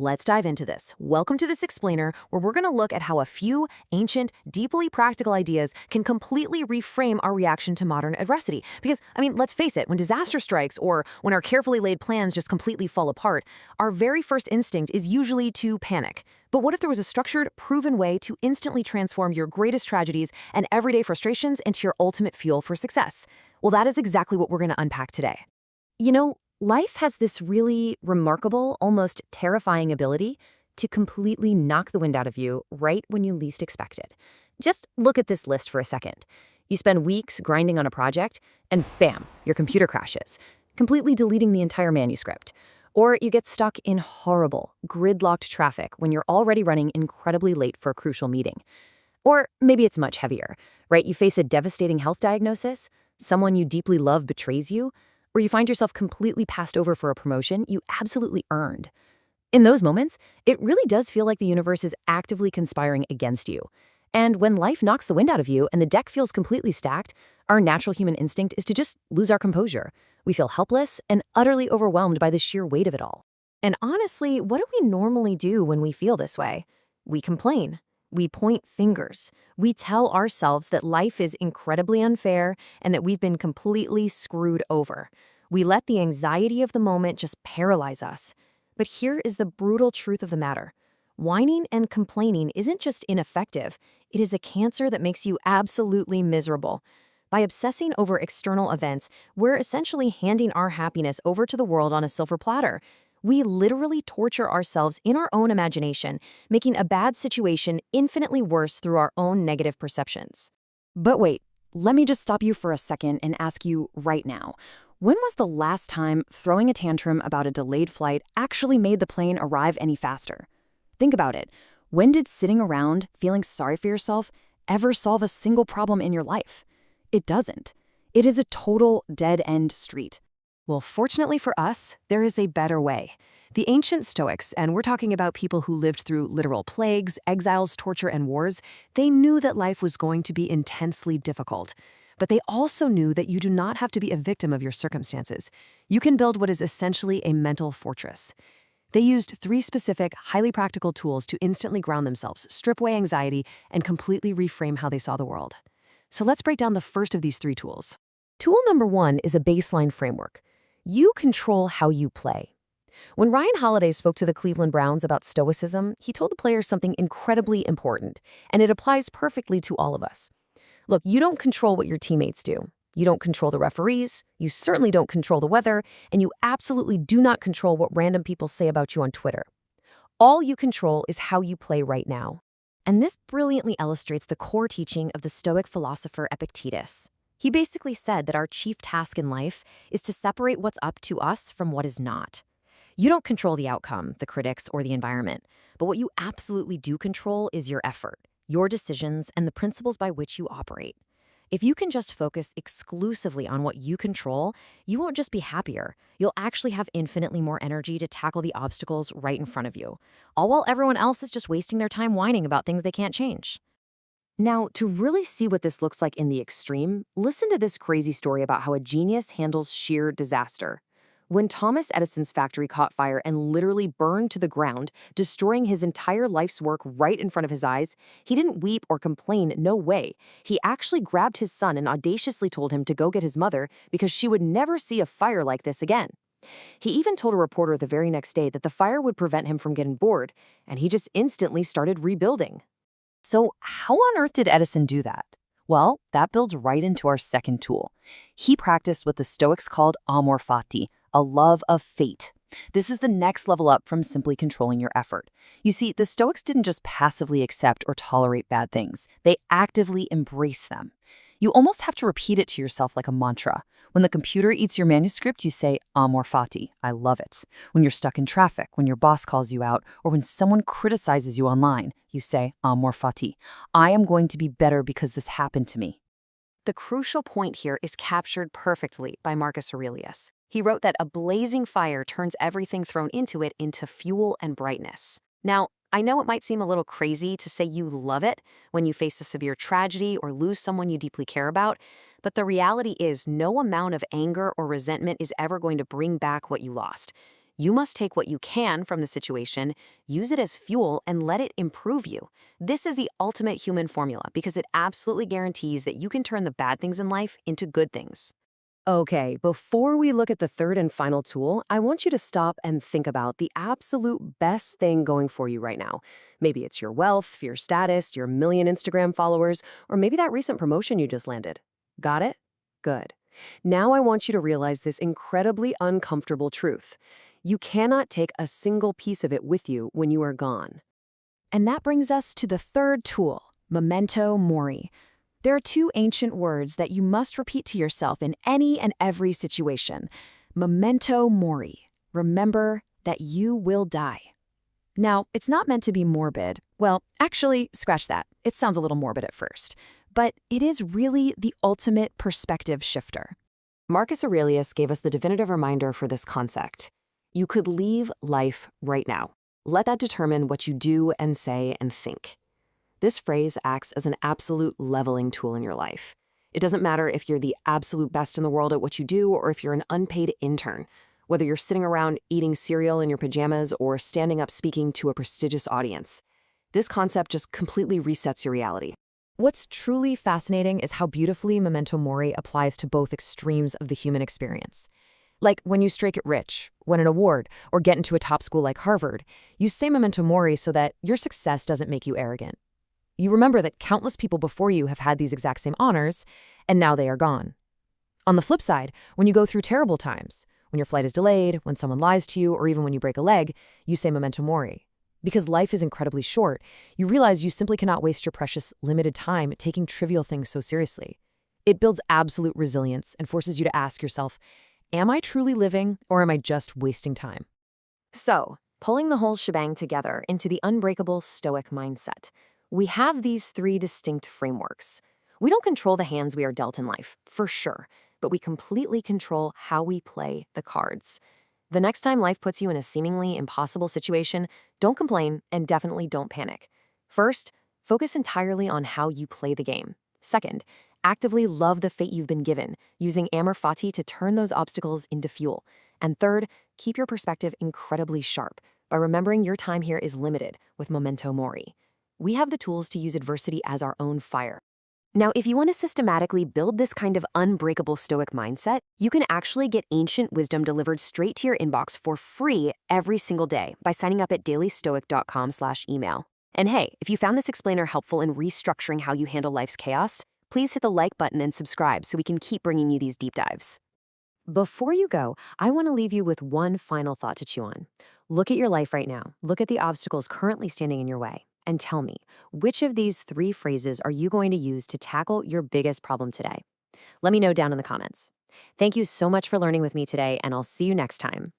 Let's dive into this. Welcome to this explainer, where we're going to look at how a few ancient, deeply practical ideas can completely reframe our reaction to modern adversity. Because, let's face it, when disaster strikes or when our carefully laid plans just completely fall apart, our very first instinct is usually to panic. But what if there was a structured, proven way to instantly transform your greatest tragedies and everyday frustrations into your ultimate fuel for success? Well, that is exactly what we're going to unpack today. Life has this really remarkable, almost terrifying ability to completely knock the wind out of you right when you least expect it. Just look at this list for a second. You spend weeks grinding on a project, and bam, your computer crashes, completely deleting the entire manuscript. Or you get stuck in horrible, gridlocked traffic when you're already running incredibly late for a crucial meeting. Or maybe it's much heavier, right? You face a devastating health diagnosis, someone you deeply love betrays you, or you find yourself completely passed over for a promotion you absolutely earned. In those moments, it really does feel like the universe is actively conspiring against you. And when life knocks the wind out of you and the deck feels completely stacked, our natural human instinct is to just lose our composure. We feel helpless and utterly overwhelmed by the sheer weight of it all. And honestly, what do we normally do when we feel this way? We complain. We point fingers. We tell ourselves that life is incredibly unfair and that we've been completely screwed over. We let the anxiety of the moment just paralyze us. But here is the brutal truth of the matter. Whining and complaining isn't just ineffective. It is a cancer that makes you absolutely miserable. By obsessing over external events, we're essentially handing our happiness over to the world on a silver platter. We literally torture ourselves in our own imagination, making a bad situation infinitely worse through our own negative perceptions. But wait, let me just stop you for a second and ask you right now. When was the last time throwing a tantrum about a delayed flight actually made the plane arrive any faster? Think about it. When did sitting around feeling sorry for yourself ever solve a single problem in your life? It doesn't. It is a total dead-end street. Well, fortunately for us, there is a better way. The ancient Stoics, and we're talking about people who lived through literal plagues, exiles, torture, and wars, they knew that life was going to be intensely difficult. But they also knew that you do not have to be a victim of your circumstances. You can build what is essentially a mental fortress. They used 3 specific, highly practical tools to instantly ground themselves, strip away anxiety, and completely reframe how they saw the world. So let's break down the first of these 3 tools. Tool number 1 is a baseline framework. You control how you play. When Ryan Holiday spoke to the Cleveland Browns about stoicism, he told the players something incredibly important, and it applies perfectly to all of us. Look, you don't control what your teammates do. You don't control the referees, you certainly don't control the weather, and you absolutely do not control what random people say about you on Twitter. All you control is how you play right now. And this brilliantly illustrates the core teaching of the Stoic philosopher Epictetus. He basically said that our chief task in life is to separate what's up to us from what is not. You don't control the outcome, the critics, or the environment, but what you absolutely do control is your effort, your decisions, and the principles by which you operate. If you can just focus exclusively on what you control, you won't just be happier. You'll actually have infinitely more energy to tackle the obstacles right in front of you, all while everyone else is just wasting their time whining about things they can't change. Now, to really see what this looks like in the extreme, listen to this crazy story about how a genius handles sheer disaster. When Thomas Edison's factory caught fire and literally burned to the ground, destroying his entire life's work right in front of his eyes, he didn't weep or complain, no way. He actually grabbed his son and audaciously told him to go get his mother because she would never see a fire like this again. He even told a reporter the very next day that the fire would prevent him from getting bored, and he just instantly started rebuilding. So how on earth did Edison do that? Well, that builds right into our second tool. He practiced what the Stoics called Amor Fati, a love of fate. This is the next level up from simply controlling your effort. You see, the Stoics didn't just passively accept or tolerate bad things. They actively embrace them. You almost have to repeat it to yourself like a mantra. When the computer eats your manuscript, you say, Amor Fati, I love it. When you're stuck in traffic, when your boss calls you out, or when someone criticizes you online, you say, Amor Fati, I am going to be better because this happened to me. The crucial point here is captured perfectly by Marcus Aurelius. He wrote that a blazing fire turns everything thrown into it into fuel and brightness. Now, I know it might seem a little crazy to say you love it when you face a severe tragedy or lose someone you deeply care about, but the reality is no amount of anger or resentment is ever going to bring back what you lost. You must take what you can from the situation, use it as fuel, and let it improve you. This is the ultimate human formula because it absolutely guarantees that you can turn the bad things in life into good things. Okay, before we look at the third and final tool, I want you to stop and think about the absolute best thing going for you right now. Maybe it's your wealth, your status, your million Instagram followers, or maybe that recent promotion you just landed. Got it? Good. Now I want you to realize this incredibly uncomfortable truth. You cannot take a single piece of it with you when you are gone. And that brings us to the third tool, Memento Mori. There are two ancient words that you must repeat to yourself in any and every situation. Memento Mori. Remember that you will die. Now, it's not meant to be morbid. Well, actually, scratch that. It sounds a little morbid at first. But it is really the ultimate perspective shifter. Marcus Aurelius gave us the definitive reminder for this concept. You could leave life right now. Let that determine what you do and say and think. This phrase acts as an absolute leveling tool in your life. It doesn't matter if you're the absolute best in the world at what you do or if you're an unpaid intern, whether you're sitting around eating cereal in your pajamas or standing up speaking to a prestigious audience. This concept just completely resets your reality. What's truly fascinating is how beautifully Memento Mori applies to both extremes of the human experience. Like when you strike it rich, win an award, or get into a top school like Harvard, you say Memento Mori so that your success doesn't make you arrogant. You remember that countless people before you have had these exact same honors, and now they are gone. On the flip side, when you go through terrible times, when your flight is delayed, when someone lies to you, or even when you break a leg, you say Memento Mori. Because life is incredibly short, you realize you simply cannot waste your precious, limited time taking trivial things so seriously. It builds absolute resilience and forces you to ask yourself, am I truly living, or am I just wasting time? So, pulling the whole shebang together into the unbreakable Stoic mindset, we have these three distinct frameworks. We don't control the hands we are dealt in life, for sure, but we completely control how we play the cards. The next time life puts you in a seemingly impossible situation, don't complain and definitely don't panic. First, focus entirely on how you play the game. Second, actively love the fate you've been given, using Amor Fati to turn those obstacles into fuel. And third, keep your perspective incredibly sharp by remembering your time here is limited with Memento Mori. We have the tools to use adversity as our own fire. Now, if you want to systematically build this kind of unbreakable Stoic mindset, you can actually get ancient wisdom delivered straight to your inbox for free every single day by signing up at dailystoic.com/email. And hey, if you found this explainer helpful in restructuring how you handle life's chaos, please hit the like button and subscribe so we can keep bringing you these deep dives. Before you go, I want to leave you with one final thought to chew on. Look at your life right now. Look at the obstacles currently standing in your way. And tell me, which of these three phrases are you going to use to tackle your biggest problem today? Let me know down in the comments. Thank you so much for learning with me today, and I'll see you next time.